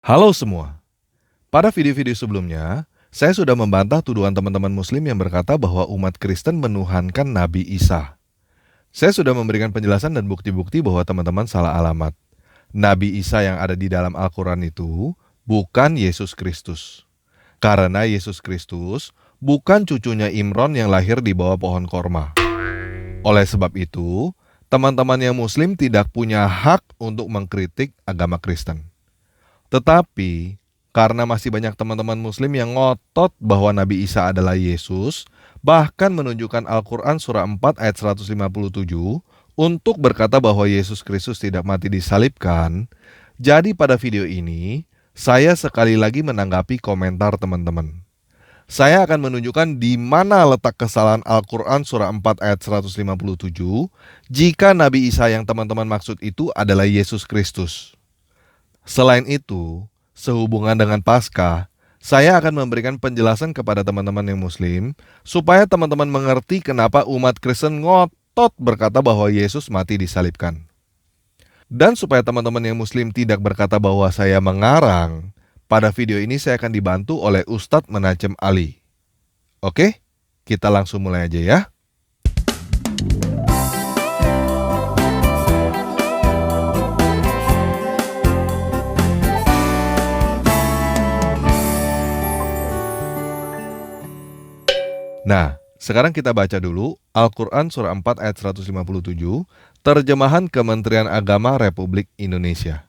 Halo semua. Pada video-video sebelumnya, saya sudah membantah tuduhan teman-teman Muslim yang berkata bahwa umat Kristen menuhankan Nabi Isa. Saya sudah memberikan penjelasan dan bukti-bukti bahwa teman-teman salah alamat. Nabi Isa yang ada di dalam Al-Quran itu bukan Yesus Kristus. Karena Yesus Kristus bukan cucunya Imron yang lahir di bawah pohon korma. Oleh sebab itu, teman-teman yang Muslim tidak punya hak untuk mengkritik agama Kristen. Tetapi, karena masih banyak teman-teman Muslim yang ngotot bahwa Nabi Isa adalah Yesus, bahkan menunjukkan Al-Quran surah 4 ayat 157 untuk berkata bahwa Yesus Kristus tidak mati disalibkan, jadi pada video ini, saya sekali lagi menanggapi komentar teman-teman. Saya akan menunjukkan di mana letak kesalahan Al-Quran surah 4 ayat 157 jika Nabi Isa yang teman-teman maksud itu adalah Yesus Kristus. Selain itu, sehubungan dengan Paskah, saya akan memberikan penjelasan kepada teman-teman yang Muslim supaya teman-teman mengerti kenapa umat Kristen ngotot berkata bahwa Yesus mati disalibkan. Dan supaya teman-teman yang Muslim tidak berkata bahwa saya mengarang, pada video ini saya akan dibantu oleh Ustadz Menachem Ali. Oke, kita langsung mulai aja ya. Nah, sekarang kita baca dulu Al-Quran surah 4 ayat 157, terjemahan Kementerian Agama Republik Indonesia.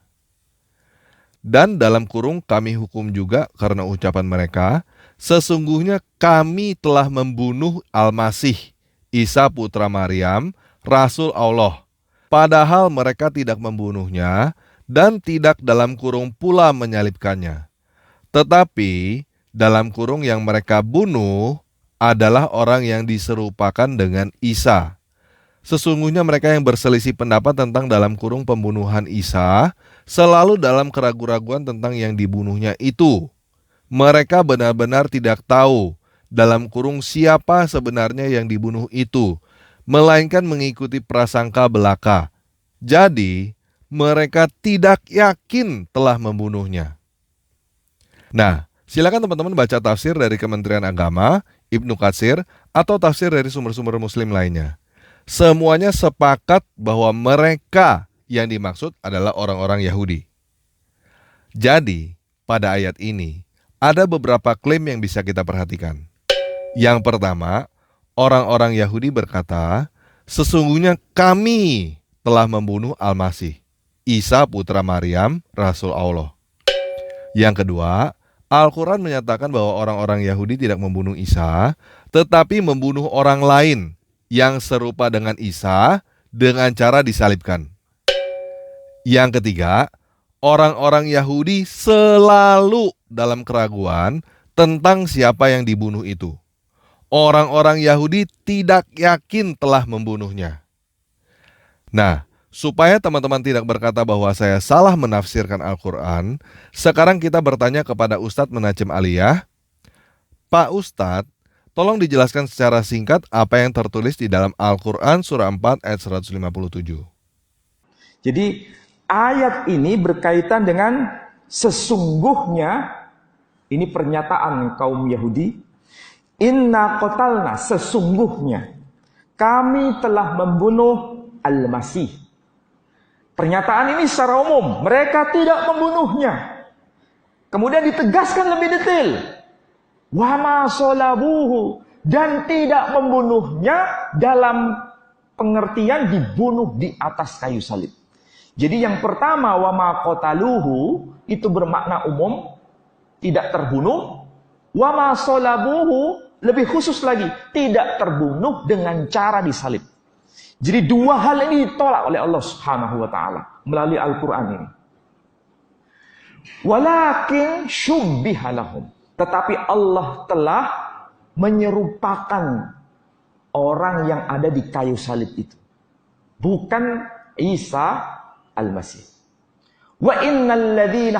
Dan dalam kurung kami hukum juga karena ucapan mereka, sesungguhnya kami telah membunuh Al-Masih, Isa putra Maryam, Rasul Allah. Padahal mereka tidak membunuhnya dan tidak dalam kurung pula menyalibkannya. Tetapi dalam kurung yang mereka bunuh adalah orang yang diserupakan dengan Isa. Sesungguhnya mereka yang berselisih pendapat tentang dalam kurung pembunuhan Isa selalu dalam keraguan-raguan tentang yang dibunuhnya itu. Mereka benar-benar tidak tahu dalam kurung siapa sebenarnya yang dibunuh itu, melainkan mengikuti prasangka belaka. Jadi, mereka tidak yakin telah membunuhnya. Nah, silakan teman-teman baca tafsir dari Kementerian Agama, Ibnu Katsir, atau tafsir dari sumber-sumber Muslim lainnya. Semuanya sepakat bahwa mereka yang dimaksud adalah orang-orang Yahudi. Jadi, pada ayat ini, ada beberapa klaim yang bisa kita perhatikan. Yang pertama, orang-orang Yahudi berkata, sesungguhnya kami telah membunuh Al-Masih, Isa putra Maryam, Rasul Allah. Yang kedua, Al-Quran menyatakan bahwa orang-orang Yahudi tidak membunuh Isa, tetapi membunuh orang lain yang serupa dengan Isa dengan cara disalibkan. Yang ketiga, orang-orang Yahudi selalu dalam keraguan tentang siapa yang dibunuh itu. Orang-orang Yahudi tidak yakin telah membunuhnya. Nah, supaya teman-teman tidak berkata bahwa saya salah menafsirkan Al-Quran, sekarang kita bertanya kepada Ustadz Menachem Ali ya. Pak Ustadz, tolong dijelaskan secara singkat apa yang tertulis di dalam Al-Quran surah 4 ayat 157. Jadi ayat ini berkaitan dengan sesungguhnya, ini pernyataan kaum Yahudi, inna qatalna, sesungguhnya kami telah membunuh Al-Masih. Pernyataan ini secara umum, mereka tidak membunuhnya. Kemudian ditegaskan lebih detail. Wa ma shalabuhu, dan tidak membunuhnya dalam pengertian dibunuh di atas kayu salib. Jadi yang pertama wa ma qataluhu itu bermakna umum, tidak terbunuh. Wa ma shalabuhu lebih khusus lagi, tidak terbunuh dengan cara disalib. Jadi dua hal ini ditolak oleh Allah Subhanahu wa taala melalui Al-Qur'an ini. Walakin syubbiha lahum, tetapi Allah telah menyerupakan orang yang ada di kayu salib itu. Bukan Isa Al-Masih. Wa innal ladzina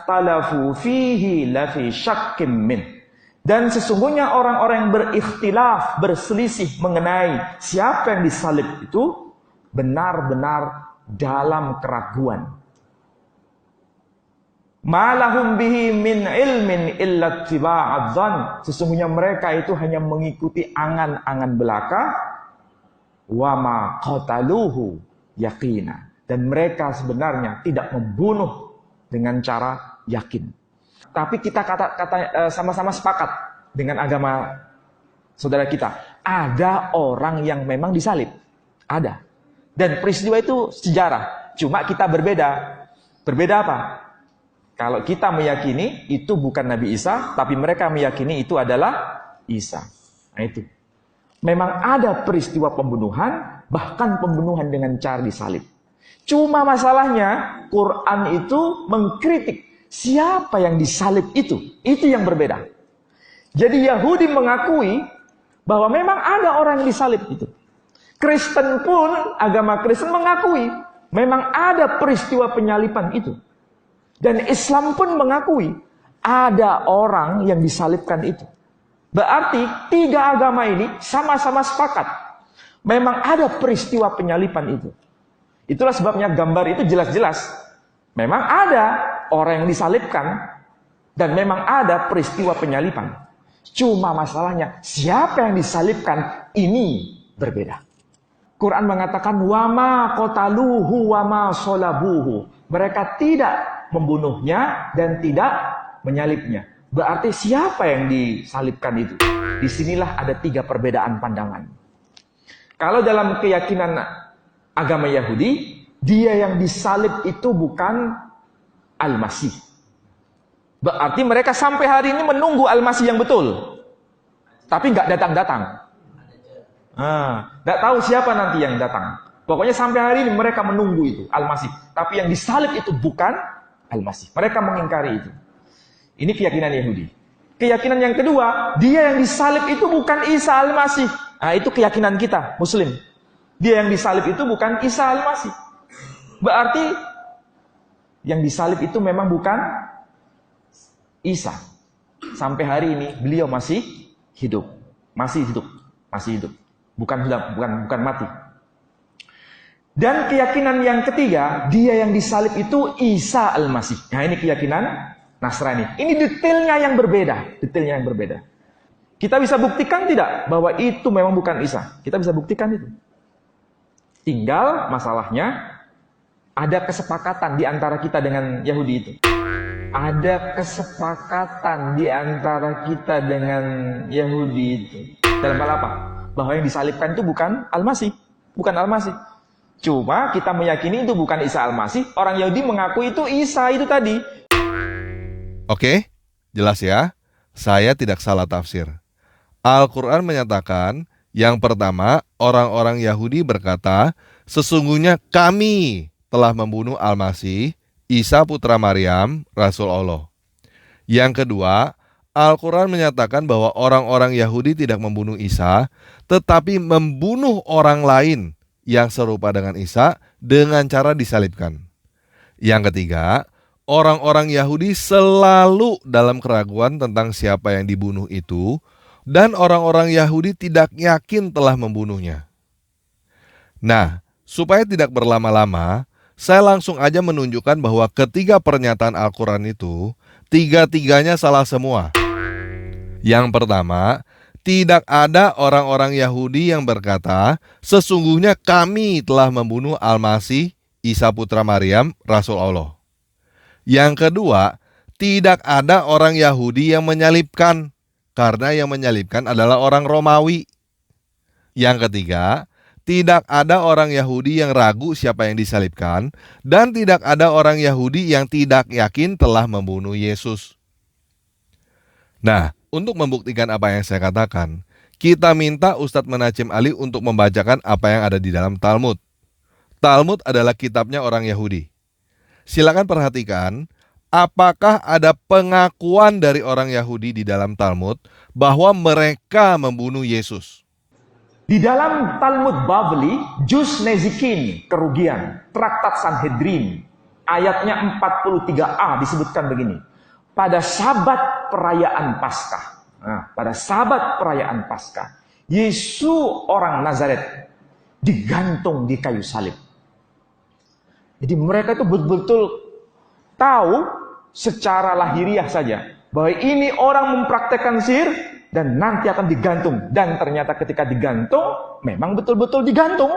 ikhtalafu fihi lafi syakkim min. Dan sesungguhnya orang-orang yang berikhtilaf, berselisih mengenai siapa yang disalib itu benar-benar dalam keraguan. Malahum bihi min ilmin illa tiba'adzan. Sesungguhnya mereka itu hanya mengikuti angan-angan belaka. Wa ma qataluhu yaqina. Dan mereka sebenarnya tidak membunuh dengan cara yakin. Tapi kita sama-sama sepakat dengan agama saudara kita. Ada orang yang memang disalib. Ada. Dan peristiwa itu sejarah. Cuma kita berbeda. Berbeda apa? Kalau kita meyakini itu bukan Nabi Isa, tapi mereka meyakini itu adalah Isa. Nah itu. Memang ada peristiwa pembunuhan, bahkan pembunuhan dengan cara disalib. Cuma masalahnya, Quran itu mengkritik siapa yang disalib itu. Itu yang berbeda. Jadi Yahudi mengakui bahwa memang ada orang yang disalib itu. Kristen pun, agama Kristen mengakui memang ada peristiwa penyaliban itu. Dan Islam pun mengakui ada orang yang disalibkan itu. Berarti tiga agama ini sama-sama sepakat. Memang ada peristiwa penyaliban itu. Itulah sebabnya gambar itu jelas-jelas. Memang ada orang yang disalibkan. Dan memang ada peristiwa penyaliban. Cuma masalahnya siapa yang disalibkan ini berbeda. Quran mengatakan wama qataluhu wama sholabuhu. Mereka tidak membunuhnya dan tidak menyalibnya. Berarti siapa yang disalibkan itu? Disinilah ada tiga perbedaan pandangan. Kalau dalam keyakinan agama Yahudi, dia yang disalib itu bukan Al-Masih. Berarti mereka sampai hari ini menunggu Al-Masih yang betul. Tapi nggak datang-datang. Nggak tahu siapa nanti yang datang. Pokoknya sampai hari ini mereka menunggu itu Al-Masih. Tapi yang disalib itu bukan Al-Masih. Mereka mengingkari itu. Ini keyakinan Yahudi. Keyakinan yang kedua, dia yang disalib itu bukan Isa Al-Masih. Nah, itu keyakinan kita, Muslim. Dia yang disalib itu bukan Isa Al-Masih. Berarti yang disalib itu memang bukan Isa. Sampai hari ini beliau masih hidup. Masih hidup. Masih hidup. Bukan mati. Dan keyakinan yang ketiga, dia yang disalib itu Isa Al-Masih. Nah, ini keyakinan Nasrani. Ini detailnya yang berbeda. Detailnya yang berbeda. Kita bisa buktikan tidak bahwa itu memang bukan Isa? Kita bisa buktikan itu. Tinggal masalahnya ada kesepakatan di antara kita dengan Yahudi itu. Ada kesepakatan di antara kita dengan Yahudi itu. Dalam hal apa? Bahwa yang disalibkan itu bukan Al-Masih. Bukan Al-Masih. Cuma kita meyakini itu bukan Isa Al-Masih. Orang Yahudi mengaku itu Isa itu tadi. Oke, jelas ya. Saya tidak salah tafsir. Al-Quran menyatakan, yang pertama, orang-orang Yahudi berkata, sesungguhnya kami telah membunuh Al-Masih, Isa putra Maryam, Rasul Allah. Yang kedua, Al-Quran menyatakan bahwa orang-orang Yahudi tidak membunuh Isa, tetapi membunuh orang lain yang serupa dengan Isa dengan cara disalibkan. Yang ketiga, orang-orang Yahudi selalu dalam keraguan tentang siapa yang dibunuh itu, dan orang-orang Yahudi tidak yakin telah membunuhnya. Nah, supaya tidak berlama-lama, saya langsung aja menunjukkan bahwa ketiga pernyataan Al-Quran itu, tiga-tiganya salah semua. Yang pertama, tidak ada orang-orang Yahudi yang berkata, sesungguhnya kami telah membunuh Al-Masih, Isa putra Maryam, Rasul Allah. Yang kedua, tidak ada orang Yahudi yang menyalibkan, karena yang menyalibkan adalah orang Romawi. Yang ketiga, tidak ada orang Yahudi yang ragu siapa yang disalibkan, dan tidak ada orang Yahudi yang tidak yakin telah membunuh Yesus. Nah, untuk membuktikan apa yang saya katakan, kita minta Ustadz Menachem Ali untuk membacakan apa yang ada di dalam Talmud. Talmud adalah kitabnya orang Yahudi. Silakan perhatikan, apakah ada pengakuan dari orang Yahudi di dalam Talmud bahwa mereka membunuh Yesus? Di dalam Talmud Bavli, Juz Nezikin, kerugian, Traktat Sanhedrin, ayatnya 43a disebutkan begini. Pada sabat perayaan Paskah. Nah, pada sabat perayaan Paskah, Yesus orang Nazaret digantung di kayu salib. Jadi mereka itu betul-betul tahu secara lahiriah saja bahwa ini orang mempraktekkan sihir dan nanti akan digantung. Dan ternyata ketika digantung, memang betul-betul digantung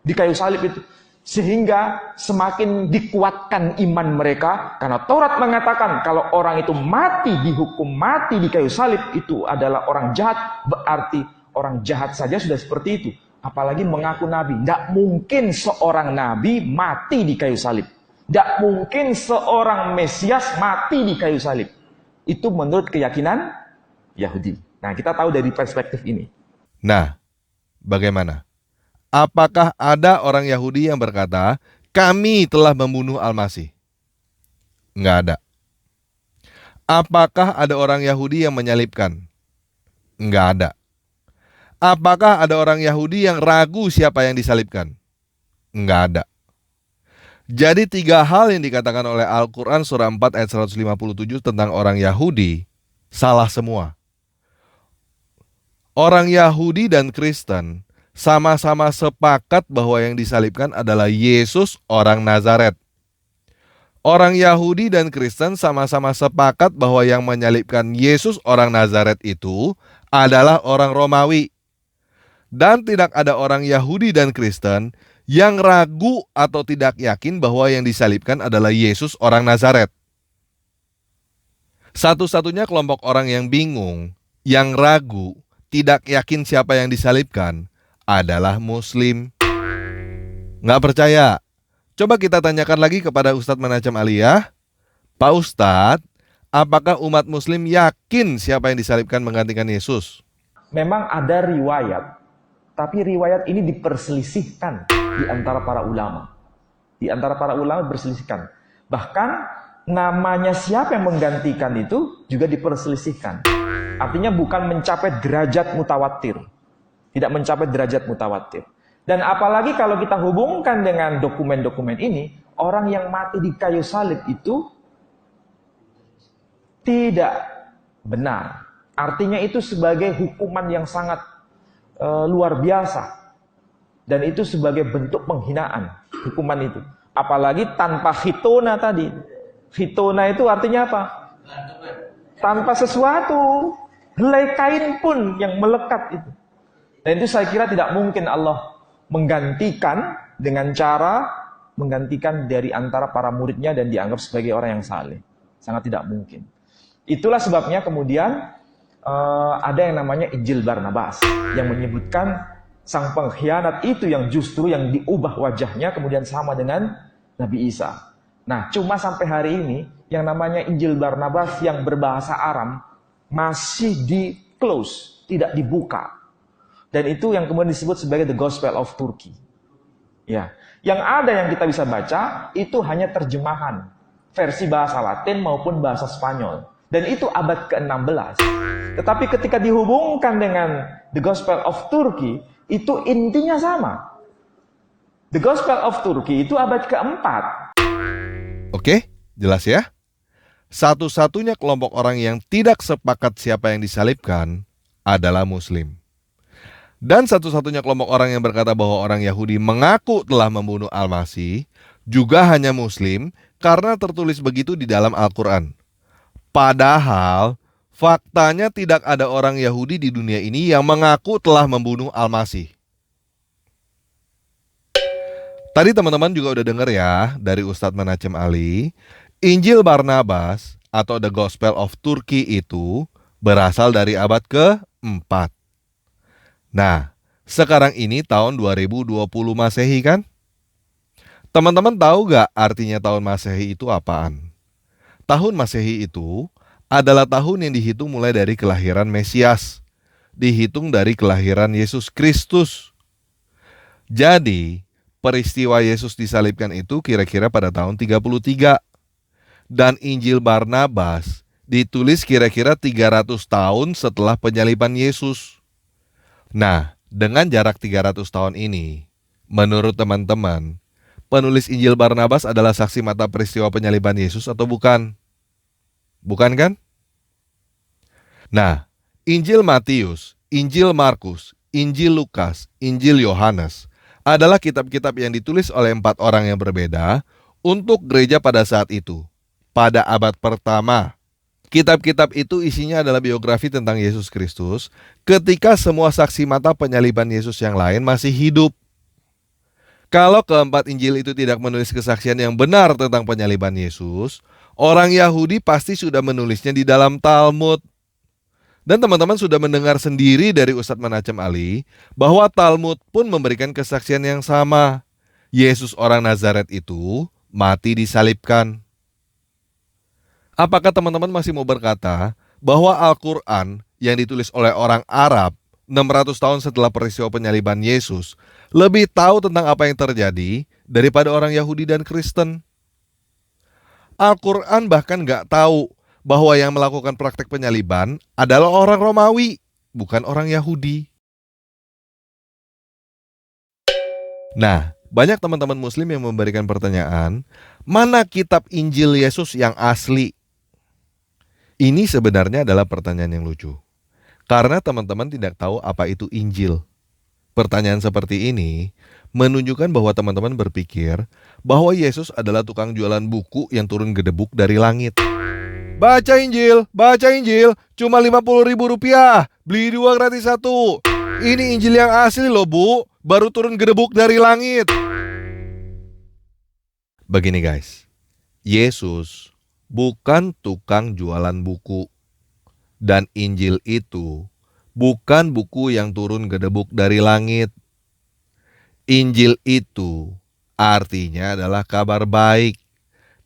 di kayu salib itu. Sehingga semakin dikuatkan iman mereka, karena Taurat mengatakan kalau orang itu mati, dihukum mati di kayu salib, itu adalah orang jahat. Berarti orang jahat saja sudah seperti itu, apalagi mengaku nabi. Tidak mungkin seorang nabi mati di kayu salib. Tidak mungkin seorang Mesias mati di kayu salib. Itu menurut keyakinan Yahudi. Nah, kita tahu dari perspektif ini. Nah, bagaimana? Apakah ada orang Yahudi yang berkata, kami telah membunuh Al-Masih? Enggak ada. Apakah ada orang Yahudi yang menyalibkan? Enggak ada. Apakah ada orang Yahudi yang ragu siapa yang disalibkan? Enggak ada. Jadi 3 hal yang dikatakan oleh Al-Quran surah 4 ayat 157 tentang orang Yahudi, salah semua. Orang Yahudi dan Kristen sama-sama sepakat bahwa yang disalibkan adalah Yesus orang Nazaret. Orang Yahudi dan Kristen sama-sama sepakat bahwa yang menyalibkan Yesus orang Nazaret itu adalah orang Romawi. Dan tidak ada orang Yahudi dan Kristen yang ragu atau tidak yakin bahwa yang disalibkan adalah Yesus orang Nazaret. Satu-satunya kelompok orang yang bingung, yang ragu, tidak yakin siapa yang disalibkan adalah Muslim. Nggak percaya? Coba kita tanyakan lagi kepada Ustadz Manacam Aliyah. Pak Ustadz, apakah umat Muslim yakin siapa yang disalibkan menggantikan Yesus? Memang ada riwayat, tapi riwayat ini diperselisihkan di antara para ulama. Di antara para ulama berselisihkan. Bahkan namanya siapa yang menggantikan itu juga diperselisihkan. Artinya bukan mencapai derajat mutawatir. Tidak mencapai derajat mutawatir. Dan apalagi kalau kita hubungkan dengan dokumen-dokumen ini, orang yang mati di kayu salib itu tidak benar. Artinya itu sebagai hukuman yang sangat luar biasa. Dan itu sebagai bentuk penghinaan, hukuman itu. Apalagi tanpa khitona tadi. Khitona itu artinya apa? Tanpa sesuatu. Helai kain pun yang melekat itu. Dan itu saya kira tidak mungkin Allah menggantikan dengan cara menggantikan dari antara para muridnya dan dianggap sebagai orang yang saleh. Sangat tidak mungkin. Itulah sebabnya kemudian ada yang namanya Injil Barnabas yang menyebutkan sang pengkhianat itu yang justru yang diubah wajahnya kemudian sama dengan Nabi Isa. Nah, cuma sampai hari ini yang namanya Injil Barnabas yang berbahasa Aram masih di close, tidak dibuka. Dan itu yang kemudian disebut sebagai The Gospel of Turkey. Ya, yang ada yang kita bisa baca itu hanya terjemahan versi bahasa Latin maupun bahasa Spanyol. Dan itu abad ke-16. Tetapi ketika dihubungkan dengan The Gospel of Turkey, itu intinya sama. The Gospel of Turkey itu abad ke-4. Oke, jelas ya? Satu-satunya kelompok orang yang tidak sepakat siapa yang disalibkan adalah Muslim. Dan satu-satunya kelompok orang yang berkata bahwa orang Yahudi mengaku telah membunuh Al-Masih juga hanya Muslim karena tertulis begitu di dalam Al-Quran. Padahal faktanya tidak ada orang Yahudi di dunia ini yang mengaku telah membunuh Al-Masih. Tadi teman-teman juga udah dengar ya dari Ustadz Manacem Ali, Injil Barnabas atau The Gospel of Turkey itu berasal dari abad ke-4. Nah, sekarang ini tahun 2020 Masehi kan? Teman-teman tahu gak artinya tahun Masehi itu apaan? Tahun Masehi itu adalah tahun yang dihitung mulai dari kelahiran Mesias. Dihitung dari kelahiran Yesus Kristus. Jadi, peristiwa Yesus disalibkan itu kira-kira pada tahun 33. Dan Injil Barnabas ditulis kira-kira 300 tahun setelah penyaliban Yesus. Nah, dengan jarak 300 tahun ini, menurut teman-teman, penulis Injil Barnabas adalah saksi mata peristiwa penyaliban Yesus atau bukan? Bukan kan? Nah, Injil Matius, Injil Markus, Injil Lukas, Injil Yohanes adalah kitab-kitab yang ditulis oleh 4 orang yang berbeda untuk gereja pada saat itu, pada abad pertama. Kitab-kitab itu isinya adalah biografi tentang Yesus Kristus ketika semua saksi mata penyaliban Yesus yang lain masih hidup. Kalau keempat Injil itu tidak menulis kesaksian yang benar tentang penyaliban Yesus, orang Yahudi pasti sudah menulisnya di dalam Talmud. Dan teman-teman sudah mendengar sendiri dari Ustadz Menachem Ali bahwa Talmud pun memberikan kesaksian yang sama. Yesus orang Nazaret itu mati disalibkan. Apakah teman-teman masih mau berkata bahwa Al-Quran yang ditulis oleh orang Arab 600 tahun setelah peristiwa penyaliban Yesus lebih tahu tentang apa yang terjadi daripada orang Yahudi dan Kristen? Al-Quran bahkan gak tahu bahwa yang melakukan praktek penyaliban adalah orang Romawi, bukan orang Yahudi. Nah, banyak teman-teman Muslim yang memberikan pertanyaan, mana kitab Injil Yesus yang asli? Ini sebenarnya adalah pertanyaan yang lucu, karena teman-teman tidak tahu apa itu Injil. Pertanyaan seperti ini menunjukkan bahwa teman-teman berpikir bahwa Yesus adalah tukang jualan buku yang turun gedebuk dari langit. Baca Injil, cuma 50.000 rupiah, beli 2 gratis 1. Ini Injil yang asli loh bu, baru turun gedebuk dari langit. Begini guys, Yesus bukan tukang jualan buku. Dan Injil itu bukan buku yang turun gedebuk dari langit. Injil itu artinya adalah kabar baik.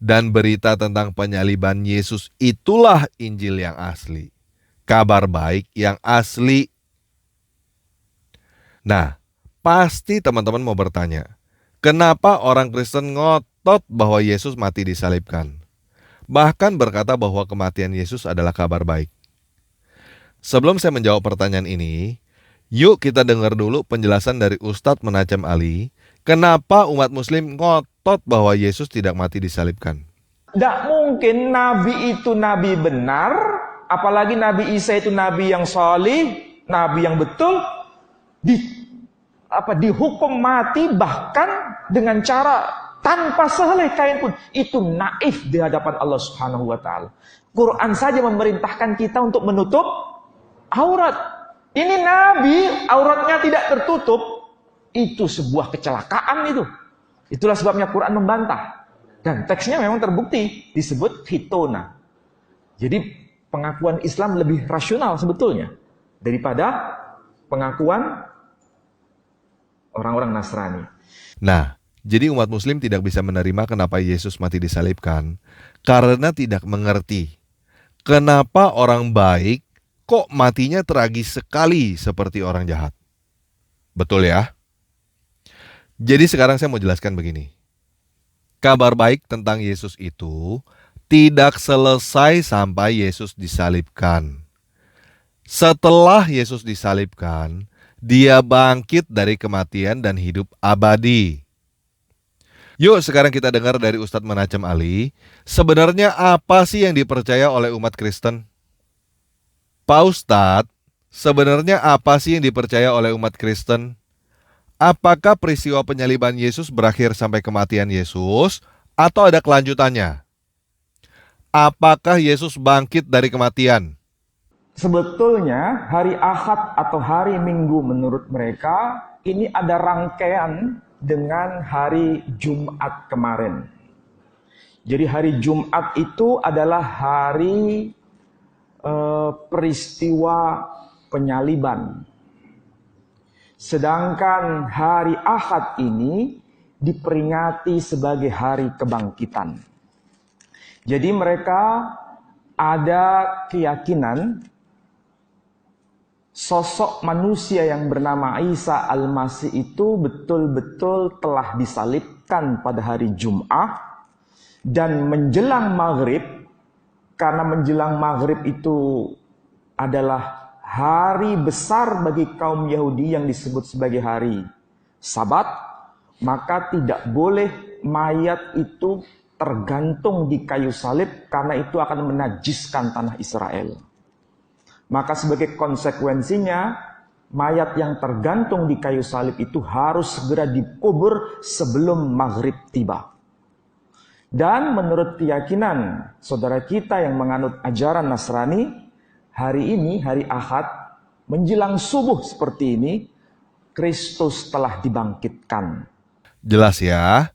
Dan berita tentang penyaliban Yesus itulah Injil yang asli. Kabar baik yang asli. Nah, pasti teman-teman mau bertanya, kenapa orang Kristen ngotot bahwa Yesus mati disalibkan? Bahkan berkata bahwa kematian Yesus adalah kabar baik. Sebelum saya menjawab pertanyaan ini, yuk kita dengar dulu penjelasan dari Ustadz Menachem Ali, kenapa umat Muslim ngotot bahwa Yesus tidak mati disalibkan. Tidak mungkin Nabi itu Nabi benar, apalagi Nabi Isa itu Nabi yang salih, Nabi yang betul, dihukum mati bahkan dengan cara tanpa sehelai kain pun. Itu naif di hadapan Allah Subhanahu wa Ta'ala. Quran saja memerintahkan kita untuk menutup aurat. Ini Nabi, auratnya tidak tertutup. Itu sebuah kecelakaan itu. Itulah sebabnya Quran membantah. Dan teksnya memang terbukti, disebut hitona. Jadi pengakuan Islam lebih rasional sebetulnya daripada pengakuan orang-orang Nasrani. Nah, jadi umat Muslim tidak bisa menerima kenapa Yesus mati disalibkan karena tidak mengerti kenapa orang baik kok matinya tragis sekali seperti orang jahat. Betul ya? Jadi sekarang saya mau jelaskan begini. Kabar baik tentang Yesus itu tidak selesai sampai Yesus disalibkan. Setelah Yesus disalibkan, dia bangkit dari kematian dan hidup abadi. Yuk sekarang kita dengar dari Ustadz Menachem Ali, sebenarnya apa sih yang dipercaya oleh umat Kristen? Pak Ustadz, sebenarnya apa sih yang dipercaya oleh umat Kristen? Apakah peristiwa penyaliban Yesus berakhir sampai kematian Yesus atau ada kelanjutannya? Apakah Yesus bangkit dari kematian? Sebetulnya hari Ahad atau hari Minggu menurut mereka ini ada rangkaian dengan hari Jumat kemarin. Jadi hari Jumat itu adalah hari peristiwa penyaliban. Sedangkan hari Ahad ini diperingati sebagai hari kebangkitan. Jadi mereka ada keyakinan sosok manusia yang bernama Isa Al-Masih itu betul-betul telah disalibkan pada hari Jumat dan menjelang maghrib, karena menjelang maghrib itu adalah hari besar bagi kaum Yahudi yang disebut sebagai hari Sabat, maka tidak boleh mayat itu tergantung di kayu salib karena itu akan menajiskan tanah Israel. Maka sebagai konsekuensinya mayat yang tergantung di kayu salib itu harus segera dikubur sebelum maghrib tiba. Dan menurut keyakinan saudara kita yang menganut ajaran Nasrani, hari ini, hari Ahad, menjelang subuh seperti ini, Kristus telah dibangkitkan. Jelas ya,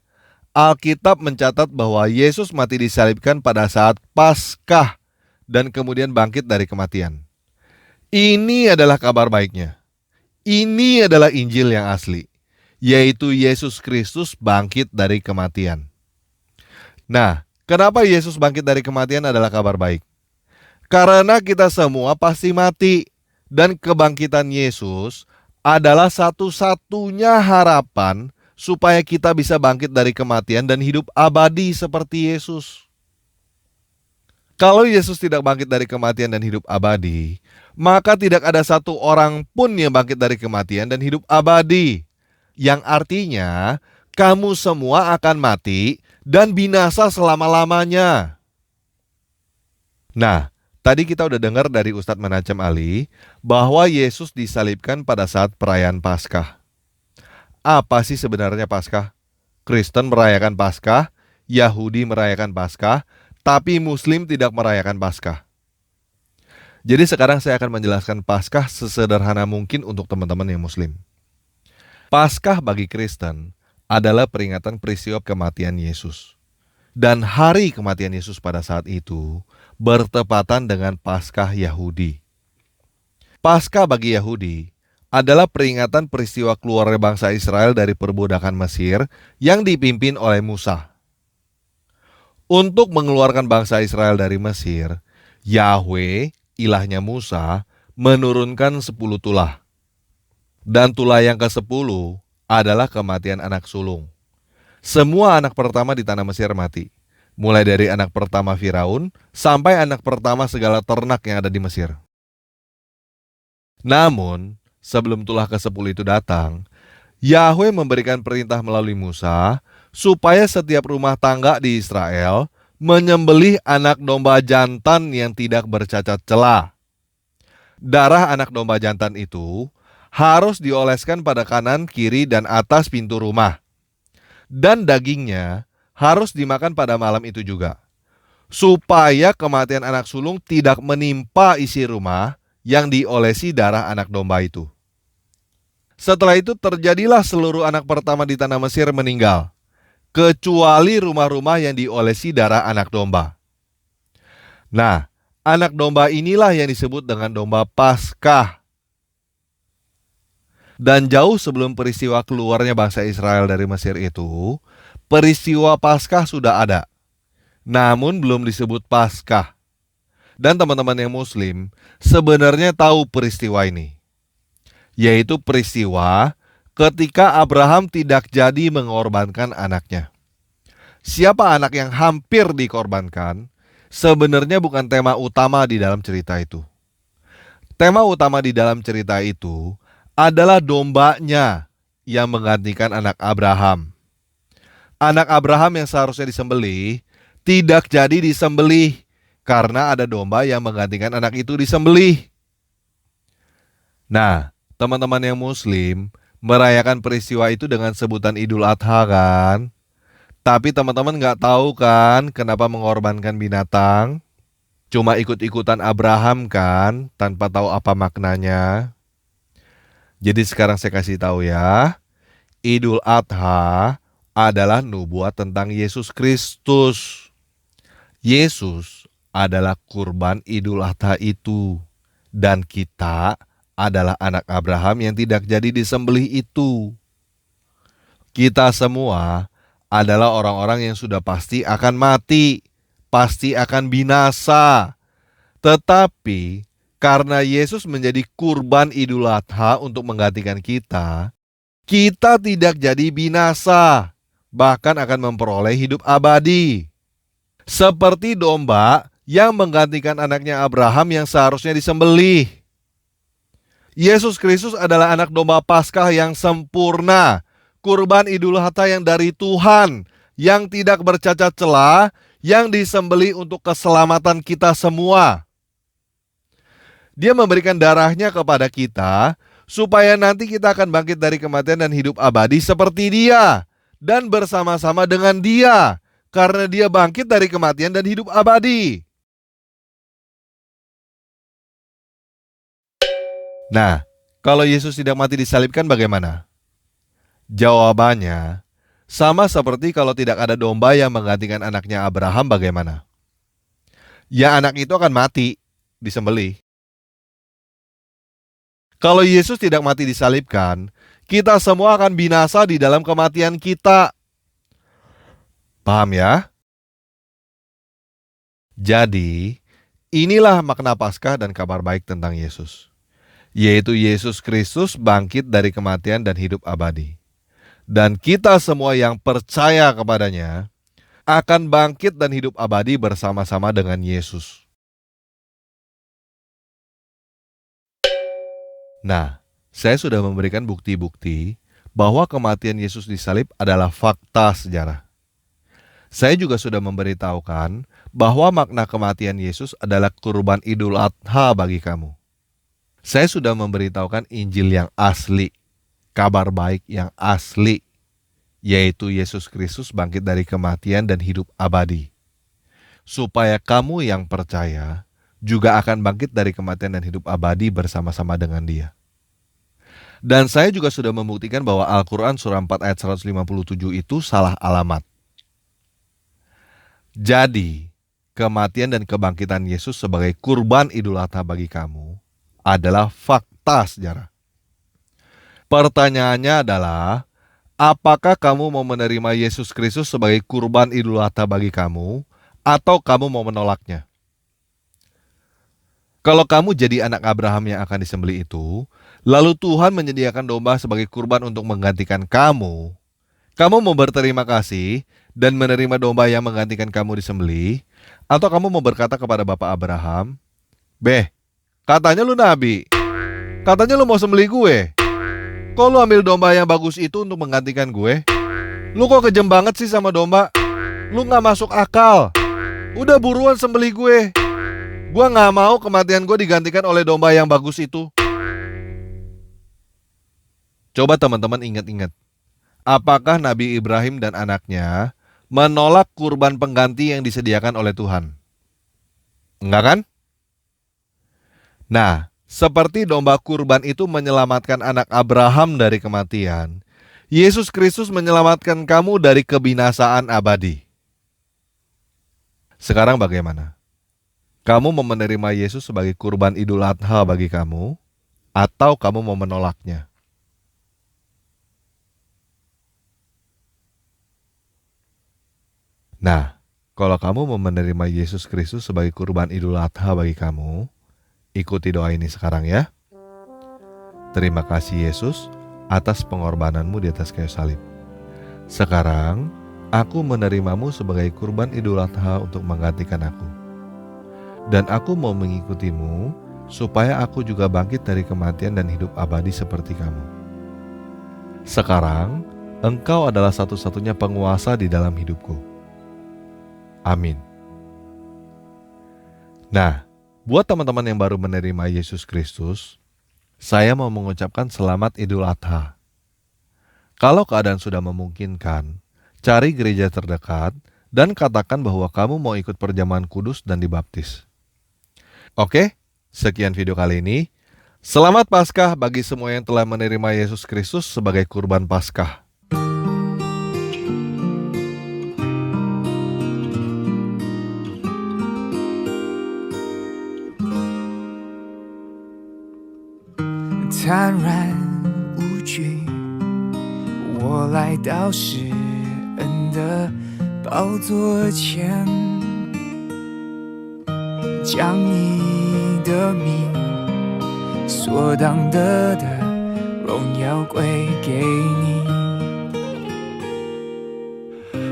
Alkitab mencatat bahwa Yesus mati disalibkan pada saat Paskah dan kemudian bangkit dari kematian. Ini adalah kabar baiknya. Ini adalah Injil yang asli, yaitu Yesus Kristus bangkit dari kematian. Nah, kenapa Yesus bangkit dari kematian adalah kabar baik? Karena kita semua pasti mati, dan kebangkitan Yesus adalah satu-satunya harapan supaya kita bisa bangkit dari kematian dan hidup abadi seperti Yesus. Kalau Yesus tidak bangkit dari kematian dan hidup abadi, maka tidak ada satu orang pun yang bangkit dari kematian dan hidup abadi. Yang artinya, kamu semua akan mati dan binasa selama-lamanya. Nah, tadi kita udah dengar dari Ustadz Menacem Ali bahwa Yesus disalibkan pada saat perayaan Paskah. Apa sih sebenarnya Paskah? Kristen merayakan Paskah, Yahudi merayakan Paskah, tapi Muslim tidak merayakan Paskah. Jadi sekarang saya akan menjelaskan Paskah sesederhana mungkin untuk teman-teman yang Muslim. Paskah bagi Kristen adalah peringatan peristiwa kematian Yesus. Dan hari kematian Yesus pada saat itu bertepatan dengan Paskah Yahudi. Paskah bagi Yahudi adalah peringatan peristiwa keluarnya bangsa Israel dari perbudakan Mesir yang dipimpin oleh Musa. Untuk mengeluarkan bangsa Israel dari Mesir, Yahweh, ilahnya Musa, menurunkan 10 tulah. Dan tulah yang ke-10 adalah kematian anak sulung. Semua anak pertama di tanah Mesir mati, mulai dari anak pertama Firaun sampai anak pertama segala ternak yang ada di Mesir. Namun, sebelum tulah ke-10 itu datang, Yahweh memberikan perintah melalui Musa supaya setiap rumah tangga di Israel menyembelih anak domba jantan yang tidak bercacat celah. Darah anak domba jantan itu harus dioleskan pada kanan, kiri, dan atas pintu rumah. Dan dagingnya harus dimakan pada malam itu juga, supaya kematian anak sulung tidak menimpa isi rumah yang diolesi darah anak domba itu. Setelah itu terjadilah seluruh anak pertama di tanah Mesir meninggal, kecuali rumah-rumah yang diolesi darah anak domba. Nah, anak domba inilah yang disebut dengan domba Paskah. Dan jauh sebelum peristiwa keluarnya bangsa Israel dari Mesir itu, peristiwa Paskah sudah ada, namun belum disebut Paskah. Dan teman-teman yang Muslim sebenarnya tahu peristiwa ini, yaitu peristiwa ketika Abraham tidak jadi mengorbankan anaknya. Siapa anak yang hampir dikorbankan sebenarnya bukan tema utama di dalam cerita itu. Tema utama di dalam cerita itu adalah dombanya yang menggantikan anak Abraham. Anak Abraham yang seharusnya disembelih tidak jadi disembelih karena ada domba yang menggantikan anak itu disembelih. Nah, teman-teman yang Muslim merayakan peristiwa itu dengan sebutan Idul Adha kan? Tapi teman-teman nggak tahu kan kenapa mengorbankan binatang? Cuma ikut-ikutan Abraham kan, tanpa tahu apa maknanya. Jadi sekarang saya kasih tahu ya, Idul Adha adalah nubuat tentang Yesus Kristus. Yesus adalah kurban Idul Adha itu, dan kita adalah anak Abraham yang tidak jadi disembelih itu. Kita semua adalah orang-orang yang sudah pasti akan mati, pasti akan binasa. Tetapi karena Yesus menjadi kurban Idul Adha untuk menggantikan kita, kita tidak jadi binasa, bahkan akan memperoleh hidup abadi. Seperti domba yang menggantikan anaknya Abraham yang seharusnya disembelih. Yesus Kristus adalah anak domba Paskah yang sempurna, kurban Idul Adha yang dari Tuhan, yang tidak bercacat celah, yang disembelih untuk keselamatan kita semua. Dia memberikan darahnya kepada kita supaya nanti kita akan bangkit dari kematian dan hidup abadi seperti Dia dan bersama-sama dengan Dia, karena Dia bangkit dari kematian dan hidup abadi. Nah, kalau Yesus tidak mati disalibkan bagaimana? Jawabannya, sama seperti kalau tidak ada domba yang menggantikan anaknya Abraham bagaimana? Ya, anak itu akan mati, disembelih. Kalau Yesus tidak mati disalibkan, kita semua akan binasa di dalam kematian kita. Paham ya? Jadi, inilah makna Paskah dan kabar baik tentang Yesus, yaitu Yesus Kristus bangkit dari kematian dan hidup abadi. Dan kita semua yang percaya kepadanya akan bangkit dan hidup abadi bersama-sama dengan Yesus. Nah, saya sudah memberikan bukti-bukti bahwa kematian Yesus disalib adalah fakta sejarah. Saya juga sudah memberitahukan bahwa makna kematian Yesus adalah kurban Idul Adha bagi kamu. Saya sudah memberitahukan Injil yang asli, kabar baik yang asli, yaitu Yesus Kristus bangkit dari kematian dan hidup abadi. Supaya kamu yang percaya juga akan bangkit dari kematian dan hidup abadi bersama-sama dengan Dia. Dan saya juga sudah membuktikan bahwa Al-Quran surah 4 ayat 157 itu salah alamat. Jadi, kematian dan kebangkitan Yesus sebagai kurban Idul Adha bagi kamu adalah fakta sejarah. Pertanyaannya adalah, apakah kamu mau menerima Yesus Kristus sebagai kurban Idul Adha bagi kamu, atau kamu mau menolaknya? Kalau kamu jadi anak Abraham yang akan disembelih itu, lalu Tuhan menyediakan domba sebagai kurban untuk menggantikan kamu, kamu mau berterima kasih dan menerima domba yang menggantikan kamu disembelih, atau kamu mau berkata kepada Bapak Abraham, "Beh, katanya lu nabi, katanya lu mau sembelih gue. Kok lu ambil domba yang bagus itu untuk menggantikan gue? Lu kok kejam banget sih sama domba? Lu gak masuk akal. Udah buruan sembelih gue. Gue gak mau kematian gue digantikan oleh domba yang bagus itu." Coba teman-teman ingat-ingat. Apakah Nabi Ibrahim dan anaknya menolak kurban pengganti yang disediakan oleh Tuhan? Enggak kan? Nah, seperti domba kurban itu menyelamatkan anak Abraham dari kematian, Yesus Kristus menyelamatkan kamu dari kebinasaan abadi. Sekarang bagaimana? Kamu mau menerima Yesus sebagai kurban Idul Adha bagi kamu, atau kamu mau menolaknya? Nah, kalau kamu mau menerima Yesus Kristus sebagai kurban Idul Adha bagi kamu, ikuti doa ini sekarang ya. Terima kasih Yesus atas pengorbananmu di atas kayu salib. Sekarang, aku menerimamu sebagai kurban Idul Adha untuk menggantikan aku. Dan aku mau mengikutimu supaya aku juga bangkit dari kematian dan hidup abadi seperti kamu. Sekarang, Engkau adalah satu-satunya penguasa di dalam hidupku. Amin. Nah, buat teman-teman yang baru menerima Yesus Kristus, saya mau mengucapkan selamat Idul Adha. Kalau keadaan sudah memungkinkan, cari gereja terdekat dan katakan bahwa kamu mau ikut perjamuan kudus dan dibaptis. Oke, sekian video kali ini. Selamat Paskah bagi semua yang telah menerima Yesus Kristus sebagai kurban Paskah. 坦然无惧，我来到施恩的宝座前，将你的名所当得的荣耀归给你。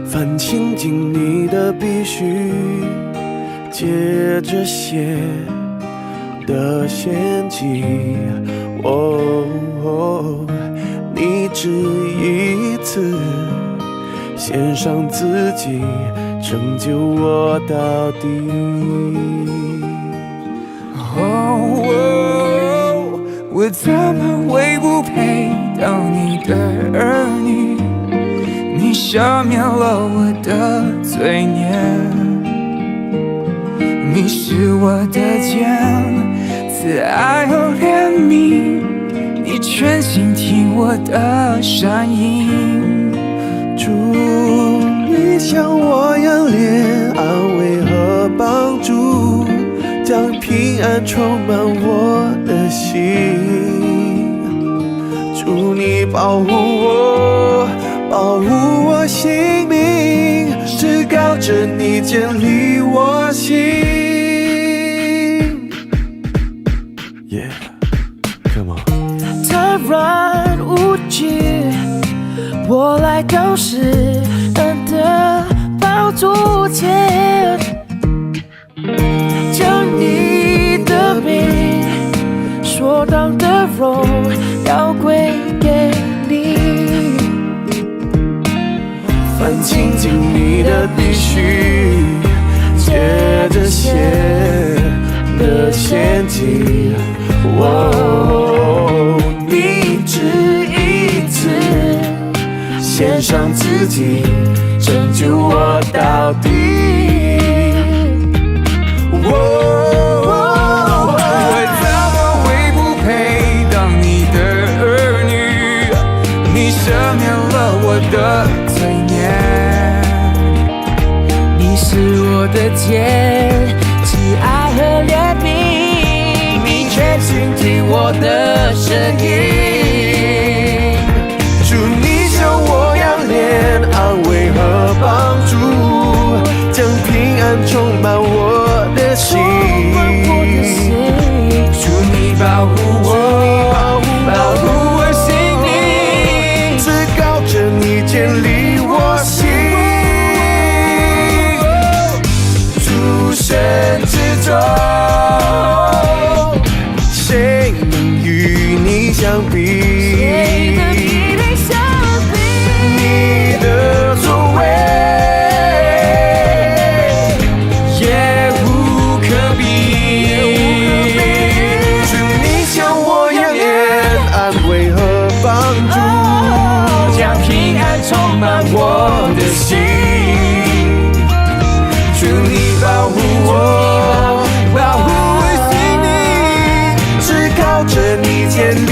凡亲近你的必须借着血的献祭，你只一次献上自己，拯救我到底。我怎么会不配当你的儿女？你赦免了我的罪孽，你是我的肩，慈爱和怜悯，你全心听我的声音。主，你像我样怜安慰和帮助，将平安充满我的心。主，你保护我，保护我性命，至高者你建立我心。Yeah, come on. 坦然无惧，我来到世人的宝座前，将你的名所当的荣耀归给你，凡亲近你的必须，借着血的献祭。你只一次献上自己，拯救我到底。我怎么会不配当你的儿女？你赦免了我的罪孽，你是我的肩，慈爱和怜悯，你全心听我的声音。主，你像我样怜安慰和帮助，将平安充满我的心。主，你保护我，保护我心灵，至高者你建立我心。诸神之中，谁能与你相比？你的作为也无可比。主，你像我样怜安慰和帮助，将平安充满我的心。主，你保护我，保护我心灵，至高者你建立